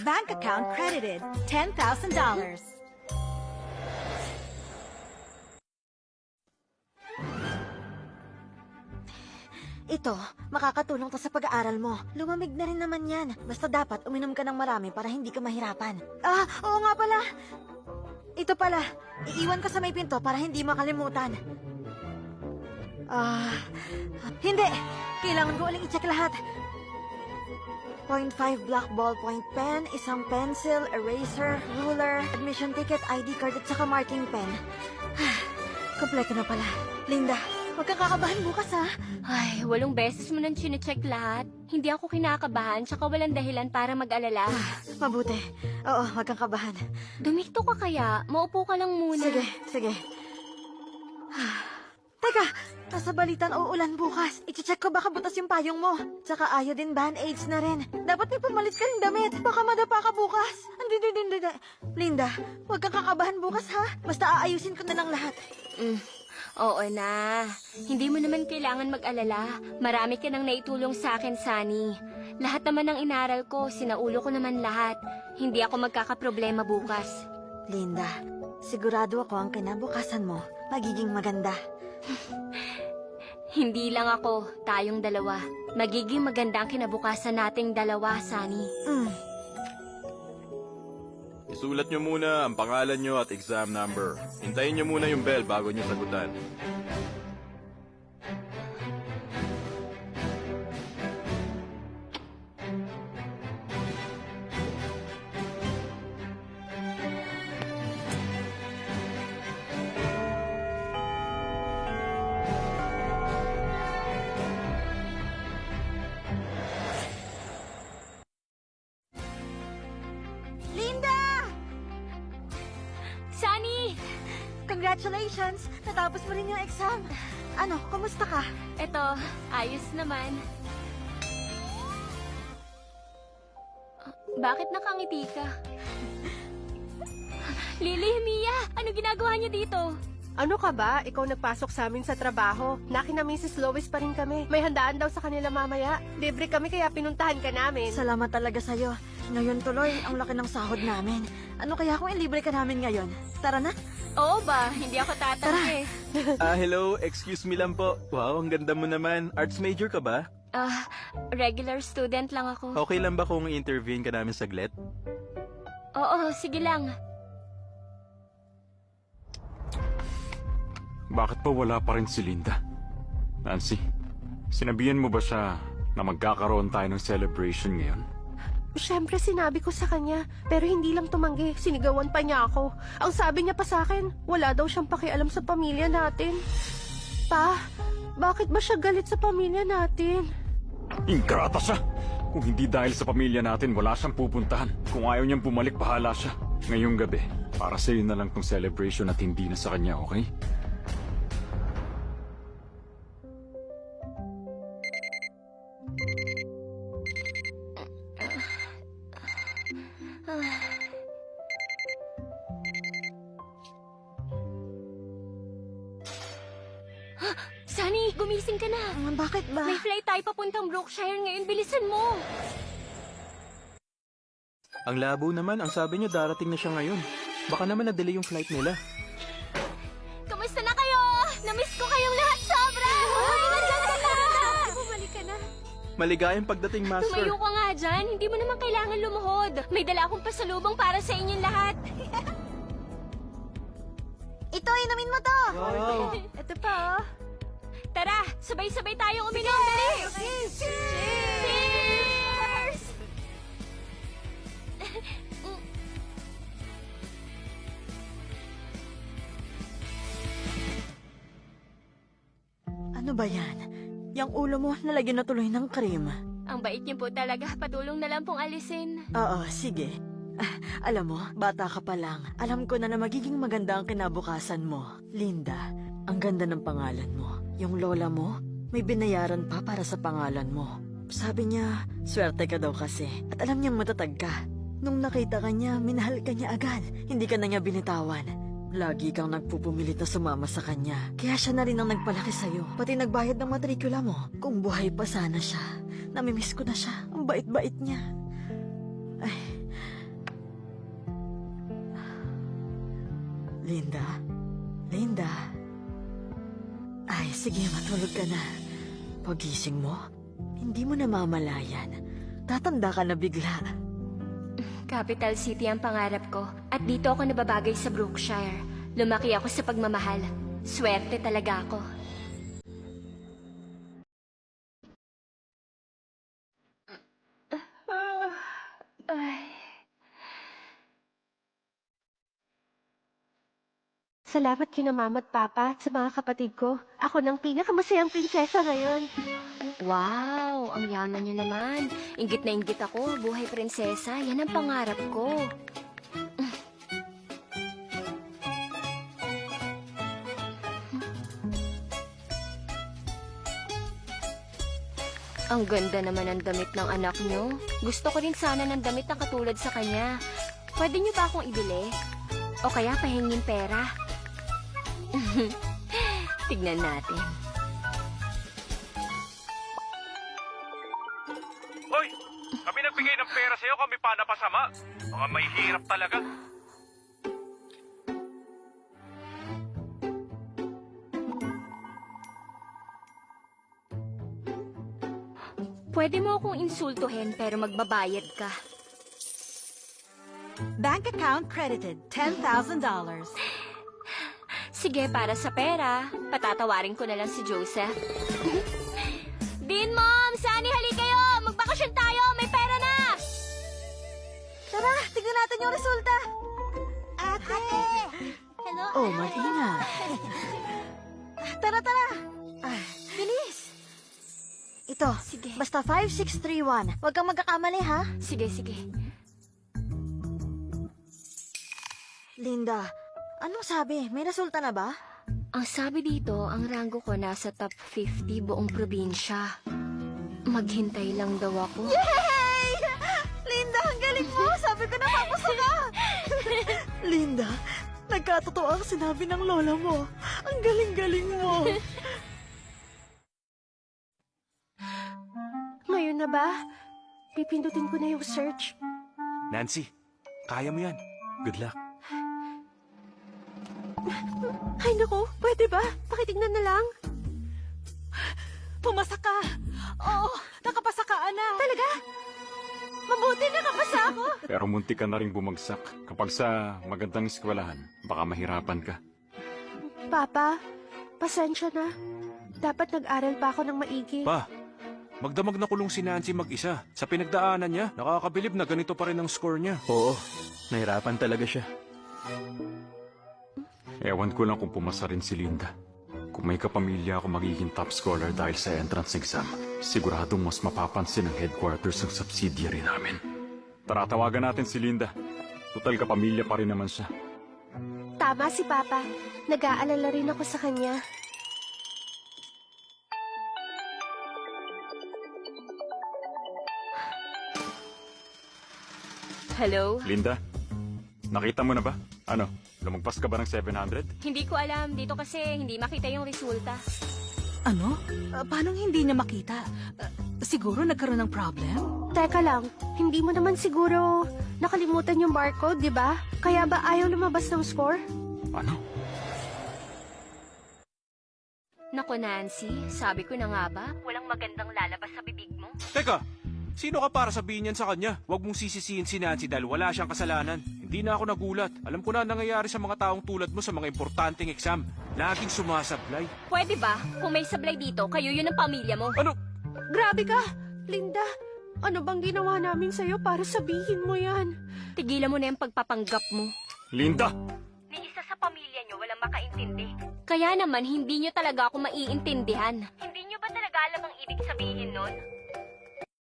Bank account credited, $10,000. Ito, makakatulong to sa pag-aaral mo. Lumamig na rin naman yan. Basta dapat uminom ka ng marami para hindi ka mahirapan. Oo nga pala. Ito pala, iiwan ko sa may pinto para hindi makalimutan. Hindi! Kailangan ko uling i-check lahat. 0.5 black ballpoint pen, isang pencil, eraser, ruler, admission ticket, ID card at saka marking pen. Kompleto na pala. Linda, huwag kang kakabahan bukas ha. Ay, 8 beses mo nang chinecheck lahat. Hindi ako kinakabahan, tsaka walang dahilan para mag-alala. Mabuti. Oo, huwag kang kabahan. Dumikto ka kaya? Maupo ka lang muna. Sige. Teka, nasa balitan uulan bukas. I-check ko baka butas yung payong mo. Tsaka ayaw din band-aids na rin. Dapat may pamalit ka rin damit. Baka madapa ka bukas. Hindi. Linda, huwag kang kakabahan bukas ha. Basta aayusin ko na lang lahat. Oo na. Hindi mo naman kailangan mag-alala. Marami ka nang naitulong sa akin, Sunny. Lahat naman ng inaral ko, sinaulo ko naman lahat. Hindi ako magkakaproblema bukas. Linda, sigurado ako ang kinabukasan mo magiging maganda. Hindi lang ako, tayong dalawa. Magiging maganda ang kinabukasan nating dalawa, Sunny. Isulat nyo muna ang pangalan nyo at exam number. Hintayin nyo muna yung bell bago nyo sagutan. Linda! Sunny! Congratulations! Natapos mo rin yung exam. Ano, kumusta ka? Eto, ayos naman. Bakit nakangiti ka? Lily, Mia! Ano ginagawa niyo dito? Ano ka ba? Ikaw nagpasok sa amin sa trabaho. Naki na Mrs. Lois pa rin kami. May handaan daw sa kanila mamaya. Libre kami kaya pinuntahan ka namin. Salamat talaga sa'yo. Ngayon tuloy, ang laki ng sahod namin. Ano kaya kung ilibre ka namin ngayon? Tara na. Oo ba? Hindi ako tatanggi. Hello, excuse me lang po. Wow, ang ganda mo naman. Arts major ka ba? Regular student lang ako. Okay lang ba kung intervene ka namin saglit? Oo, sige lang. Bakit pa wala pa rin si Linda? Nancy, sinabihan mo ba siya na magkakaroon tayo ng celebration ngayon? Siyempre sinabi ko sa kanya, pero hindi lang tumanggi. Sinigawan pa niya ako. Ang sabi niya pa sa akin, wala daw siyang pakialam sa pamilya natin. Pa, bakit ba siya galit sa pamilya natin? Ingrata siya! Kung hindi dahil sa pamilya natin, wala siyang pupuntahan. Kung ayaw niyang bumalik, bahala siya. Ngayong gabi, para sa'yo na lang tong celebration at hindi na sa kanya, okay? Sunny, gumising ka na. Bakit ba? May flight tayo papuntang Brookshire ngayon. Bilisan mo. Ang labo naman, ang sabi nyo darating na siya ngayon. Baka naman na-delay yung flight nila. Kamusta na kayo? Namiss ko kayong lahat sobra. Ay, nandiyan ka na. Bumalik ka na. Maligayang pagdating, Master. Tumayo ka nga dyan. Hindi mo naman kailangan lumuhod. May dala akong pasalubong para sa inyong lahat. Ito, inumin mo to! Wow. Ito pa, oh. Tara, sabay-sabay tayong uminom. Dali. Cheers! Ano ba yan? Yang ulo mo, nalagyan na tuloy ng cream. Ang bait niyo po talaga. Patulong na lang pong alisin. Oo, sige. Alam mo, bata ka pa lang. Alam ko na magiging maganda ang kinabukasan mo. Linda, ang ganda ng pangalan mo. Yung lola mo, may binayaran pa para sa pangalan mo. Sabi niya, swerte ka daw kasi. At alam niyang matatag ka. Nung nakita ka niya, minahal ka niya agad. Hindi ka na niya binitawan. Lagi kang nagpupumilit na sumama sa kanya. Kaya siya na rin ang nagpalaki sa'yo. Pati nagbayad ng matrikula mo. Kung buhay pa sana siya. Namimiss ko na siya. Ang bait-bait niya. Ay, Linda? Linda? Ay, sige, matulog ka na. Pagising mo, hindi mo namamalayan. Tatanda ka na bigla. Capital City ang pangarap ko at dito ako nababagay sa Brookshire. Lumaki ako sa pagmamahal. Swerte talaga ako. Salamat kina mama at papa at sa mga kapatid ko. Ako ng pinakamasayang prinsesa ngayon. Wow, ang yaman niyo naman. Inggit na inggit ako, buhay prinsesa. Yan ang pangarap ko. Ang ganda naman ng damit ng anak niyo. Gusto ko rin sana ng damit na katulad sa kanya. Pwede niyo ba akong ibili? O kaya pahingin pera? Tignan natin. Hoy! Kami nagbigay ng pera sa'yo, kami pa napasama. Mga may hirap talaga. Pwede mo akong insultuhin pero magbabayad ka. Bank account credited $10,000. Sige, para sa pera, patatawarin ko na lang si Joseph. Dean, Mom! Sunny, hali kayo! Magbakasyon tayo! May pera na! Tara, tignan natin yung resulta. Ate! Hello? Oh, mag-ingat. Tara, tara! Bilis! Ito, Sige. basta 5631. Huwag kang magkakamali, ha? Sige, sige. Linda, anong sabi? May resulta na ba? Ang sabi dito, ang ranggo ko nasa top 50 buong probinsya. Maghintay lang daw ako. Yay! Linda, ang galing mo! Sabi ko na papuso ka! Linda, nagkatotoo ang sinabi ng lola mo. Ang galing-galing mo. Ngayon na ba? Pipindutin ko na yung search. Nancy, kaya mo yan. Good luck. Ay naku, pwede ba? Pakitignan na lang. Pumasa ka! Oo, nakapasa ka, anak. Talaga? Mabuti nakapasa ako. Pero munti ka na rin bumagsak. Kapag sa magandang eskwelahan, baka mahirapan ka. Papa, pasensya na. Dapat nag-aral pa ako ng maigi. Pa, magdamag na kulong si Nancy mag-isa. Sa pinagdaanan niya, nakakabilib na ganito pa rin ang score niya. Oo, nahirapan talaga siya. Ewan ko lang kung pumasa rin si Linda. Kung may kapamilya ako magiging top scholar dahil sa entrance exam, siguradong mas mapapansin ang headquarters ng subsidiary namin. Tara, tawagan natin si Linda. Total kapamilya pa rin naman siya. Tama si Papa. Nag-aalala rin ako sa kanya. Hello? Linda, nakita mo na ba? Ano, lumagpas ka ba ng 700? Hindi ko alam. Dito kasi hindi makita yung resulta. Ano? Paano hindi niya makita? Siguro nagkaroon ng problem? Teka lang, hindi mo naman siguro nakalimutan yung barcode, di ba? Kaya ba ayaw lumabas ng score? Ano? Naku, Nancy, sabi ko na nga ba, walang magandang lalabas sa bibig mo. Teka, sino ka para sabihin yan sa kanya? Huwag mong sisisihin si Nancy dahil wala siyang kasalanan. Hindi na ako nagulat. Alam ko na ang nangyayari sa mga taong tulad mo sa mga importanteng exam. Laging sumasablay. Pwede ba? Kung may sablay dito, kayo yun ang pamilya mo. Ano? Grabe ka! Linda, ano bang ginawa namin sa'yo para sabihin mo yan? Tigilan mo na yung pagpapanggap mo. Linda! Ni isa sa pamilya nyo walang makaintindi. Kaya naman, hindi nyo talaga ako maiintindihan. Hindi nyo ba talaga alam ang ibig sabihin nun?